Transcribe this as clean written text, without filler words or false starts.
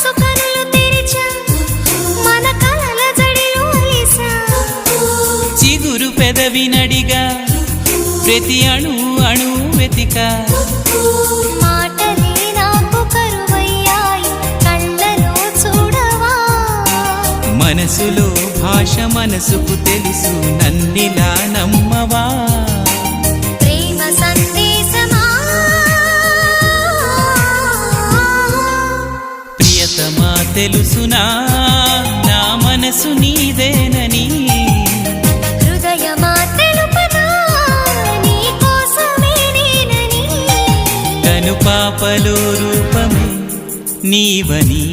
మనసు కనులు తెరిచా మన కలల జడిలో అలిసా చిగురు పెదవి నడిగా ప్రతి అణు అణు వెతికా మాటలే నాకు కరువయ్యాయి కళ్ళలో చూడవా మనసులో భాష మనసుకు తెలుసు నన్నిలా నమ్మవా ప్రేమ సందేశమా ప్రియతమా తెలుసునా నా మనసు నీదేనని హృదయమా తెలుపనా నీ కోసమే నేనని కను పాపలో రూపమే నీవని